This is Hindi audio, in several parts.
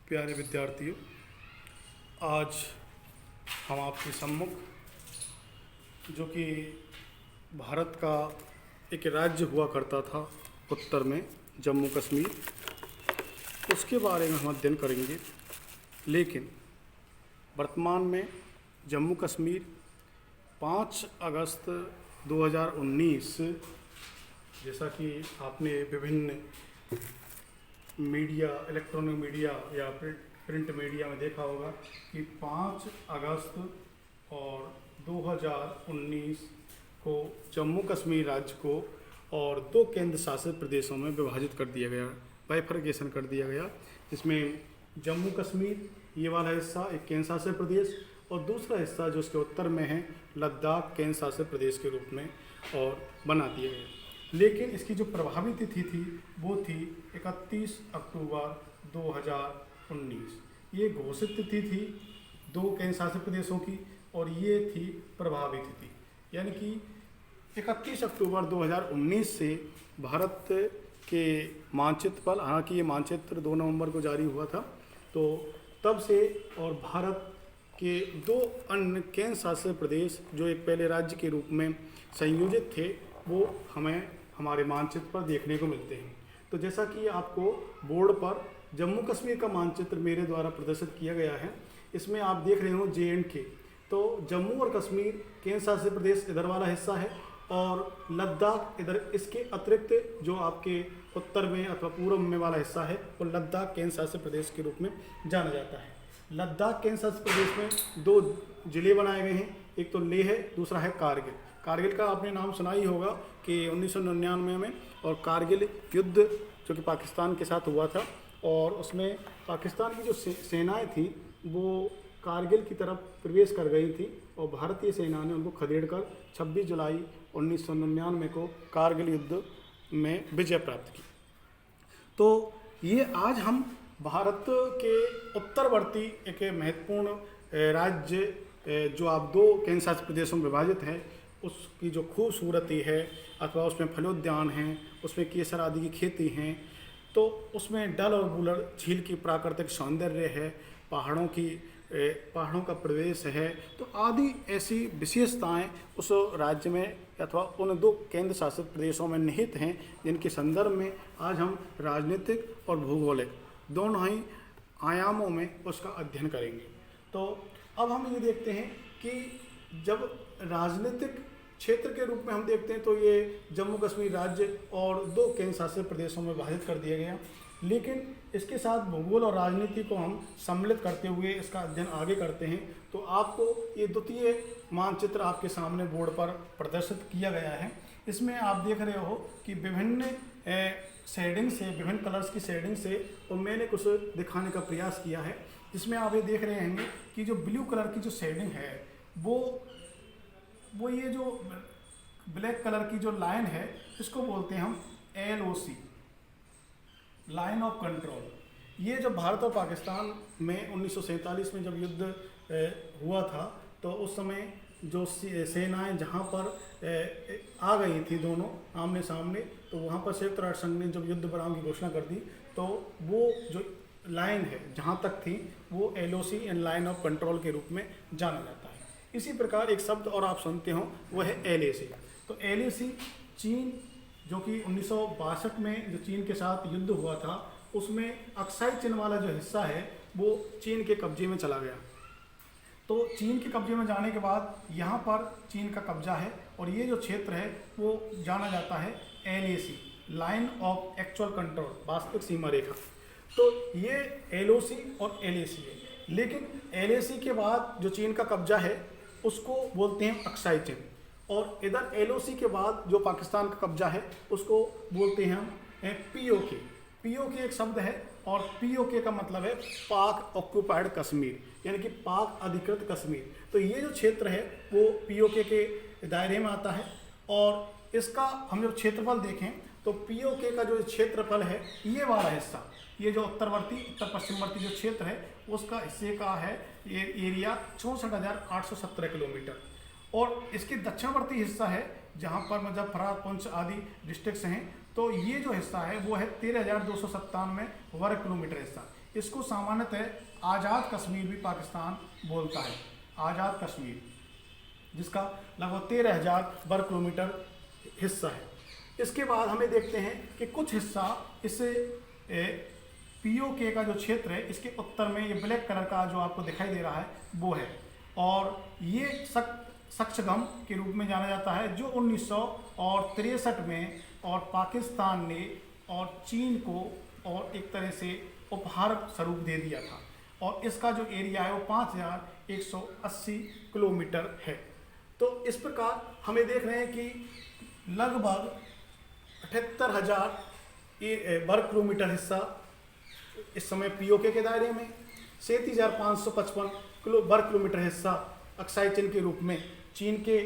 प्यारे विद्यार्थियों, आज हम आपके सम्मुख जो कि भारत का एक राज्य हुआ करता था उत्तर में, जम्मू कश्मीर, उसके बारे में हम अध्ययन करेंगे। लेकिन वर्तमान में जम्मू कश्मीर 5 अगस्त 2019, जैसा कि आपने विभिन्न मीडिया, इलेक्ट्रॉनिक मीडिया या प्रिंट मीडिया में देखा होगा कि 5 अगस्त और 2019 को जम्मू कश्मीर राज्य को और 2 केंद्र शासित प्रदेशों में विभाजित कर दिया गया, बाइफरकेशन कर दिया गया, जिसमें जम्मू कश्मीर ये वाला हिस्सा एक केंद्र शासित प्रदेश और दूसरा हिस्सा जो उसके उत्तर में है लद्दाख केंद्र शासित प्रदेश के रूप में और बना दिया गया। लेकिन इसकी जो प्रभावी तिथि थी वो थी 31 अक्टूबर 2019। ये घोषित तिथि थी 2 केंद्र शासित प्रदेशों की और ये थी प्रभावी तिथि, यानी कि 31 अक्टूबर 2019 से भारत के मानचित्र पर, हालांकि ये मानचित्र 2 नवंबर को जारी हुआ था, तो तब से और भारत के 2 अन्य केंद्र शासित प्रदेश जो एक पहले राज्य के रूप में संयोजित थे वो हमें हमारे मानचित्र पर देखने को मिलते हैं। तो जैसा कि आपको बोर्ड पर जम्मू कश्मीर का मानचित्र मेरे द्वारा प्रदर्शित किया गया है, इसमें आप देख रहे हो JNK, तो जम्मू और कश्मीर केंद्र शासित प्रदेश इधर वाला हिस्सा है और लद्दाख इधर, इसके अतिरिक्त जो आपके उत्तर में अथवा पूर्व में वाला हिस्सा है वो लद्दाख केंद्र शासित प्रदेश के रूप में जाना जाता है। लद्दाख केंद्र शासित प्रदेश में 2 जिले बनाए गए हैं, एक तो लेह है, दूसरा है कारगिल। कारगिल का आपने नाम सुना ही होगा कि 1999 में और कारगिल युद्ध जो कि पाकिस्तान के साथ हुआ था और उसमें पाकिस्तान की जो सेनाएं थी वो कारगिल की तरफ प्रवेश कर गई थी और भारतीय सेना ने उनको खदेड़कर 26 जुलाई 1999 को कारगिल युद्ध में विजय प्राप्त की। तो ये आज हम भारत के उत्तरवर्ती एक महत्वपूर्ण राज्य जो आप 2 केंद्र शासित प्रदेशों में विभाजित है उसकी जो खूबसूरती है अथवा उसमें फलोद्यान हैं, उसमें केसर आदि की खेती हैं, तो उसमें डल और बुलर झील की प्राकृतिक सौंदर्य है, पहाड़ों का प्रदेश है, तो आदि ऐसी विशेषताएं उस राज्य में अथवा उन 2 केंद्र शासित प्रदेशों में निहित हैं, जिनके संदर्भ में आज हम राजनीतिक और भौगोलिक दोनों ही आयामों में उसका अध्ययन करेंगे। तो अब हम ये देखते हैं कि जब राजनीतिक क्षेत्र के रूप में हम देखते हैं तो ये जम्मू कश्मीर राज्य और 2 केंद्र शासित प्रदेशों में विभाजित कर दिया गया, लेकिन इसके साथ भूगोल और राजनीति को हम सम्मिलित करते हुए इसका अध्ययन आगे करते हैं। तो आपको ये द्वितीय मानचित्र आपके सामने बोर्ड पर प्रदर्शित किया गया है। इसमें आप देख रहे हो कि विभिन्न शेडिंग से, विभिन्न कलर्स की शेडिंग से और मैंने कुछ दिखाने का प्रयास किया है, जिसमें आप ये देख रहे हैं कि जो ब्लू कलर की जो शेडिंग है वो ये जो ब्लैक कलर की जो लाइन है इसको बोलते हैं हम LOC, लाइन ऑफ कंट्रोल। ये जो भारत और पाकिस्तान में 1947 में जब युद्ध हुआ था तो उस समय जो सेनाएं जहां पर आ गई थी दोनों आमने सामने, तो वहां पर संयुक्त राष्ट्र संघ ने जब युद्ध विराम की घोषणा कर दी तो वो जो लाइन है जहां तक थी वो LOC and line of control के रूप में जाना जाता है। इसी प्रकार एक शब्द और आप सुनते हो वो है LAC। तो LAC चीन जो कि 1962 में जो चीन के साथ युद्ध हुआ था उसमें अक्साई चिन्ह वाला जो हिस्सा है वो चीन के कब्जे में चला गया। तो चीन के कब्जे में जाने के बाद यहाँ पर चीन का कब्जा है और ये जो क्षेत्र है वो जाना जाता है LAC, line of actual control, वास्तविक सीमा रेखा। तो ये LOC और LAC है, लेकिन LAC के बाद जो चीन का कब्जा है उसको बोलते हैं अक्साई चिन्ह और इधर LOC के बाद जो पाकिस्तान का कब्जा है उसको बोलते हैं हम POK। POK एक शब्द है और POK का मतलब है पाक ऑक्यूपाइड कश्मीर, यानी कि पाक अधिकृत कश्मीर। तो ये जो क्षेत्र है वो POK के दायरे में आता है और इसका हम जब क्षेत्रफल देखें तो POK का जो क्षेत्रफल है ये वाला हिस्सा, ये जो उत्तर पश्चिमवर्ती जो क्षेत्र है उसका हिस्से का है ये एरिया 64,817 किलोमीटर और इसके दक्षिणवर्ती हिस्सा है जहाँ पर मुजफ्फराबाद, पुंछ आदि डिस्ट्रिक्ट्स हैं, तो ये जो हिस्सा है वो है 13,297 वर्ग किलोमीटर हिस्सा। इसको सामान्यतः आज़ाद कश्मीर भी पाकिस्तान बोलता है, आज़ाद कश्मीर, जिसका लगभग 13,000 वर्ग किलोमीटर हिस्सा है। इसके बाद हमें देखते हैं कि कुछ हिस्सा इस POK का जो क्षेत्र है, इसके उत्तर में ये ब्लैक कलर का जो आपको दिखाई दे रहा है वो है, और ये सक्चगम के रूप में जाना जाता है, जो 1963 में और पाकिस्तान ने और चीन को और एक तरह से उपहार स्वरूप दे दिया था, और इसका जो एरिया है वो 5,180 किलोमीटर है। तो इस प्रकार हमें देख रहे हैं कि लगभग 78,000 वर्ग किलोमीटर हिस्सा इस समय POK के दायरे में, 37,555 वर्ग किलोमीटर हिस्सा अक्साई चीन के रूप में चीन के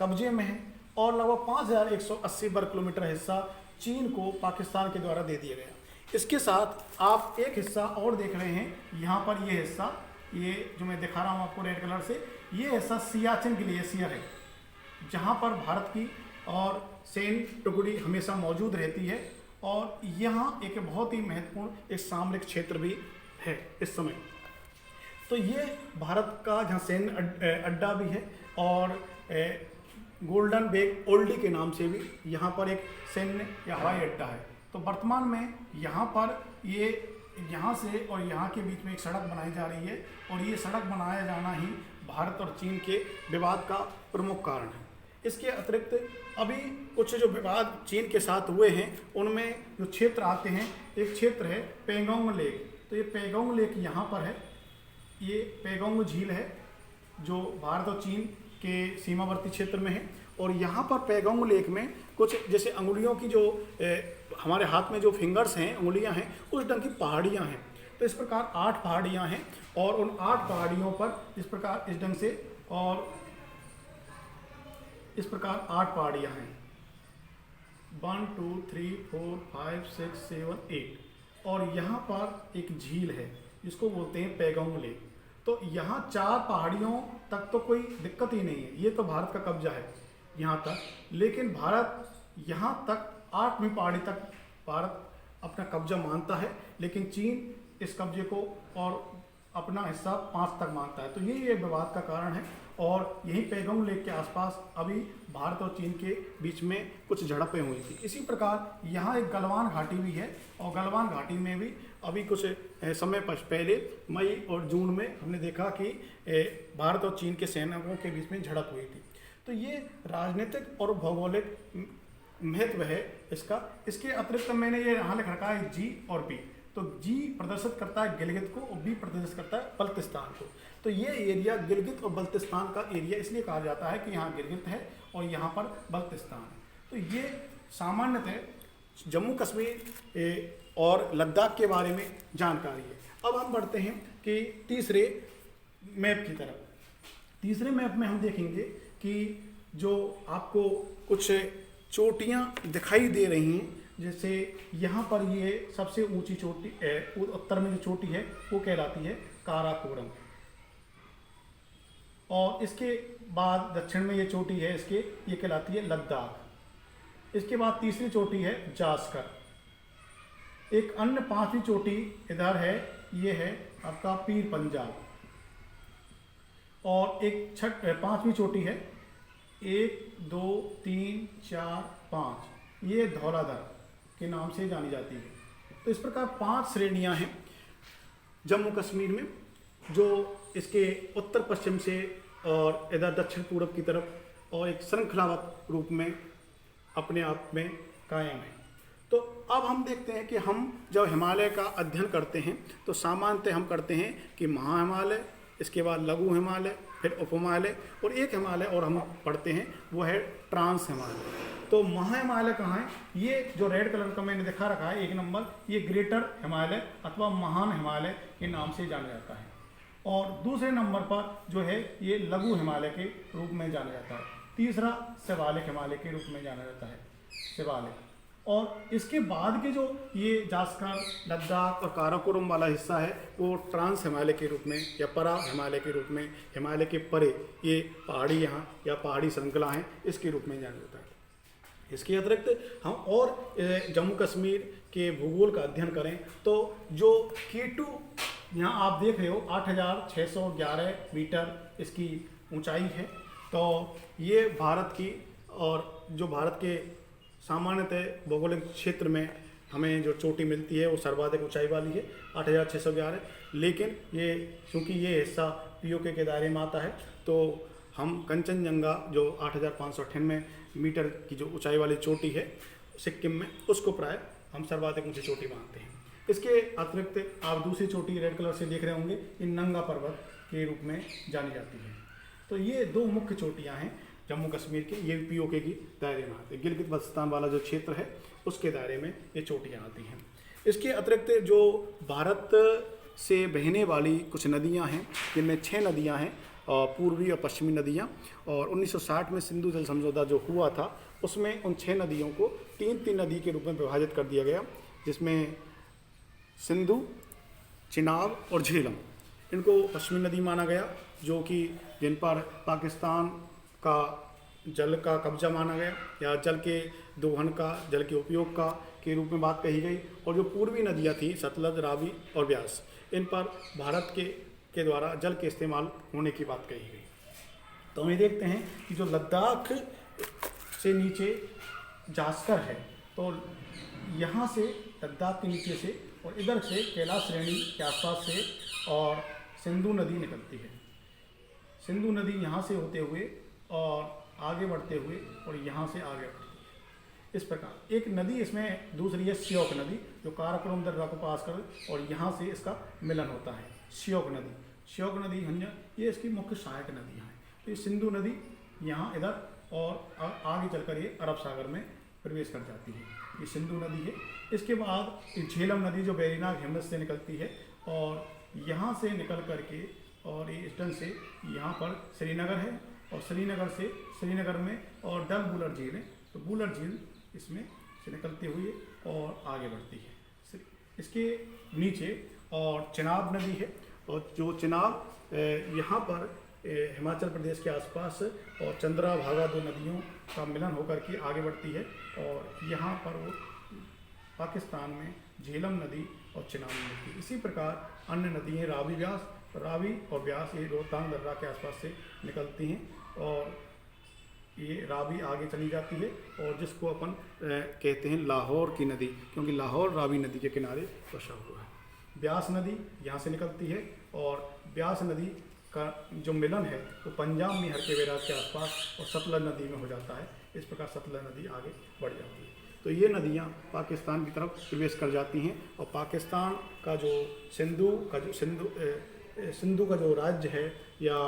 कब्जे में है, और लगभग 5,180 वर्ग किलोमीटर हिस्सा चीन को पाकिस्तान के द्वारा दे दिया गया। इसके साथ आप एक हिस्सा और देख रहे हैं, यहाँ पर ये हिस्सा, ये जो मैं दिखा रहा हूँ आपको रेड कलर से, ये हिस्सा सियाचिन ग्लेशियर है, जहाँ पर भारत की और सैन्य टुकड़ी हमेशा मौजूद रहती है, और यहाँ एक बहुत ही महत्वपूर्ण एक सामरिक क्षेत्र भी है इस समय। तो ये भारत का जहाँ सैन्य अड्डा भी है, और गोल्डन बेग ओल्डी के नाम से भी यहाँ पर एक सैन्य या हवाई अड्डा है। तो वर्तमान में यहाँ पर ये यहाँ से और यहाँ के बीच में एक सड़क बनाई जा रही है, और ये सड़क बनाया जाना ही भारत और चीन के विवाद का प्रमुख कारण है। इसके अतिरिक्त अभी कुछ जो विवाद चीन के साथ हुए हैं, उनमें जो क्षेत्र आते हैं, एक क्षेत्र है पेंगोंग लेक। तो ये पेंगोंग लेक यहाँ पर है, ये पेंगोंग झील है जो भारत और चीन के सीमावर्ती क्षेत्र में है, और यहाँ पर पेंगोंग लेक में कुछ जैसे अंगुलियों की जो हमारे हाथ में जो फिंगर्स हैं, उंगलियाँ हैं, उस ढंग की पहाड़ियाँ हैं। तो इस प्रकार 8 पहाड़ियाँ हैं, और उन 8 पहाड़ियों पर इस प्रकार इस ढंग से, और इस प्रकार 8 पहाड़ियाँ हैं, 1 2 3 4 5 6 7 8, और यहाँ पर एक झील है जिसको बोलते हैं पेंगोंग लेक। तो यहाँ 4 पहाड़ियों तक तो कोई दिक्कत ही नहीं है, ये तो भारत का कब्जा है यहाँ तक, लेकिन भारत यहाँ तक 8वीं पहाड़ी तक भारत अपना कब्जा मानता है, लेकिन चीन इस कब्जे को और अपना हिस्सा 5 तक मानता है। तो ये विवाद का कारण है, और यही पेंगोंग लेक के आसपास अभी भारत और चीन के बीच में कुछ झड़पें हुई थी। इसी प्रकार यहाँ एक गलवान घाटी भी है, और गलवान घाटी में भी अभी कुछ समय पहले मई और जून में हमने देखा कि भारत और चीन के सैनिकों के बीच में झड़प हुई थी। तो ये राजनीतिक और भौगोलिक महत्व है इसका। इसके अतिरिक्त मैंने ये यहाँ लिख रखा है G और B। तो G प्रदर्शित करता है गिलगित को, और B प्रदर्शित करता है बल्तिस्तान को। तो ये एरिया गिलगित और बल्तिस्तान का एरिया इसलिए कहा जाता है कि यहाँ गिलगित है और यहाँ पर बल्तिस्तान है। तो ये सामान्यतः जम्मू कश्मीर और लद्दाख के बारे में जानकारी है। अब हम बढ़ते हैं कि तीसरे मैप की तरफ। तीसरे मैप में हम देखेंगे कि जो आपको कुछ चोटियाँ दिखाई दे रही हैं, जैसे यहाँ पर ये सबसे ऊंची चोटी उत्तर में जो चोटी है वो कहलाती है काराकोरम, और इसके बाद दक्षिण में ये चोटी है इसके, ये कहलाती है लद्दाख। इसके बाद तीसरी चोटी है जास्कर। एक अन्य 5वीं चोटी इधर है, ये है आपका पीर पंजाल, और एक 5वीं चोटी है 1 2 3 4 5, ये धौलाधर के नाम से जानी जाती है। तो इस प्रकार 5 श्रेणियां हैं जम्मू कश्मीर में, जो इसके उत्तर पश्चिम से और इधर दक्षिण पूर्व की तरफ और एक श्रृंखलाबद्ध रूप में अपने आप में कायम है। तो अब हम देखते हैं कि हम जब हिमालय का अध्ययन करते हैं तो सामान्यतः हम करते हैं कि महा हिमालय, इसके बाद लघु हिमालय, फिर उप हिमालय, और एक हिमालय और हम पढ़ते हैं वो है ट्रांस हिमालय। तो महा हिमालय कहाँ है? ये जो रेड कलर का मैंने दिखा रखा है 1 नंबर, ये ग्रेटर हिमालय अथवा महान हिमालय के नाम से जाना जाता है, और दूसरे नंबर पर जो है ये लघु हिमालय के रूप में जाना जाता है। तीसरा शिवालिक हिमालय के रूप में जाना जाता है, शिवालिक। और इसके बाद के जो ये जास्कर, लद्दाख और काराकोरम वाला हिस्सा है वो ट्रांस हिमालय के रूप में या परा हिमालय के रूप में, हिमालय के परे ये पहाड़ी यहाँ या पहाड़ी श्रृंखला हैं, इसके रूप में जाना जाता है। इसके अतिरिक्त हम और जम्मू कश्मीर के भूगोल का अध्ययन करें तो जो K2 यहाँ आप देख रहे हो 8,611 मीटर इसकी ऊंचाई है। तो ये भारत की, और जो भारत के सामान्यतः भौगोलिक क्षेत्र में हमें जो चोटी मिलती है वो सर्वाधिक ऊंचाई वाली है 8,611। लेकिन ये चूँकि ये हिस्सा POK के दायरे में आता है तो हम कंचनजंगा जो 8,598 मीटर की जो ऊंचाई वाली चोटी है सिक्किम में, उसको प्राय हम सर्वाधिक ऊंची चोटी मानते हैं। इसके अतिरिक्त आप दूसरी चोटी रेड कलर से देख रहे होंगे, ये नंगा पर्वत के रूप में जानी जाती है। तो ये दो मुख्य चोटियाँ हैं जम्मू कश्मीर के, ये POK की दायरे में आते हैं। गिलगित बल्तिस्तान वाला जो क्षेत्र है उसके दायरे में ये चोटियाँ आती हैं। इसके अतिरिक्त जो भारत से बहने वाली कुछ नदियाँ हैं, जिनमें 6 नदियाँ हैं, पूर्वी और पश्चिमी नदियाँ, और 1960 में सिंधु जल समझौता जो हुआ था उसमें उन 6 नदियों को 3-3 नदी के रूप में विभाजित कर दिया गया, जिसमें सिंधु, चिनाब और झेलम, इनको पश्चिमी नदी माना गया, जो कि जिन पर पाकिस्तान का जल का कब्जा माना गया या जल के दोहन का, जल के उपयोग का के रूप में बात कही गई। और जो पूर्वी नदियाँ थी सतलज, रावी और ब्यास, इन पर भारत के द्वारा जल के इस्तेमाल होने की बात कही गई। तो हम ये देखते हैं कि जो लद्दाख से नीचे जास्कर है, तो यहाँ से लद्दाख के नीचे से और इधर से कैलाश श्रेणी के आसपास से और सिंधु नदी निकलती है। सिंधु नदी यहाँ से होते हुए और आगे बढ़ते हुए और यहाँ से आगे बढ़ती है। इस प्रकार एक नदी इसमें दूसरी है श्योक नदी, जो काराकोरम दर्रा को पास कर और यहाँ से इसका मिलन होता है। श्योक नदी ये इसकी मुख्य सहायक नदियाँ हैं। तो ये सिंधु नदी यहाँ इधर और आगे चलकर ये अरब सागर में प्रवेश कर जाती है, ये सिंधु नदी है। इसके बाद झेलम नदी जो वेरीनाग हिमनद से निकलती है और यहाँ से निकल करके और ये ईस्टर्न से यहाँ पर श्रीनगर है, और श्रीनगर में और डल बूलर झील है, तो बूलर झील इसमें से निकलते हुए और आगे बढ़ती है। इसके नीचे और चिनाब नदी है, और जो चिनाब यहाँ पर हिमाचल प्रदेश के आसपास और चंद्राभागा 2 नदियों का मिलन होकर के आगे बढ़ती है, और यहाँ पर वो पाकिस्तान में झेलम नदी और चिनाब नदी। इसी प्रकार अन्य नदियाँ रावी और ब्यास ये रोहतांग दर्रा के आसपास से निकलती हैं, और ये रावी आगे चली जाती है, और जिसको अपन कहते हैं लाहौर की नदी, क्योंकि लाहौर रावी नदी के किनारे बसा हुआ है। ब्यास नदी यहाँ से निकलती है, और ब्यास नदी का जो मिलन है वो पंजाब में हर के बैराज के आसपास और सतलज नदी में हो जाता है। इस प्रकार सतलज नदी आगे बढ़ जाती है। तो ये नदियाँ पाकिस्तान की तरफ प्रवेश कर जाती हैं, और पाकिस्तान का जो सिंधु का जो राज्य है या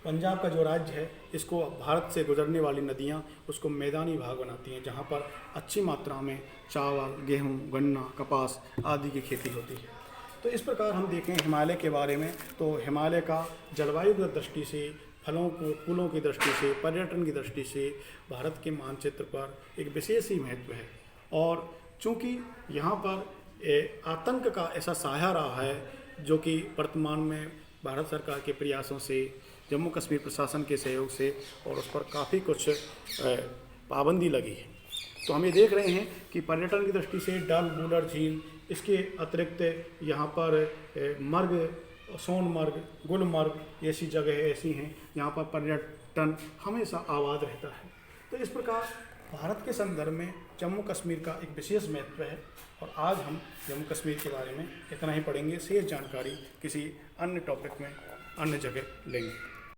पंजाब का जो राज्य है, इसको भारत से गुजरने वाली नदियाँ उसको मैदानी भाग बनाती हैं, जहाँ पर अच्छी मात्रा में चावल, गेहूँ, गन्ना, कपास आदि की खेती होती है। तो इस प्रकार हम देखें हिमालय के बारे में, तो हिमालय का जलवायु की दृष्टि से, फूलों की दृष्टि से, पर्यटन की दृष्टि से भारत के मानचित्र पर एक विशेष ही महत्व है। और चूँकि यहाँ पर आतंक का ऐसा साया रहा है, जो कि वर्तमान में भारत सरकार के प्रयासों से, जम्मू कश्मीर प्रशासन के सहयोग से और उस पर काफ़ी कुछ पाबंदी लगी है। तो हम ये देख रहे हैं कि पर्यटन की दृष्टि से डल, बूलर झील, इसके अतिरिक्त यहाँ पर मर्ग, सोनमर्ग, गुलमर्ग ऐसी जगह ऐसी हैं जहाँ पर पर्यटन हमेशा आबाद रहता है। तो इस प्रकार भारत के संदर्भ में जम्मू कश्मीर का एक विशेष महत्व है, और आज हम जम्मू कश्मीर के बारे में इतना ही पढ़ेंगे। शेष जानकारी किसी अन्य टॉपिक में अन्य जगह लेंगे।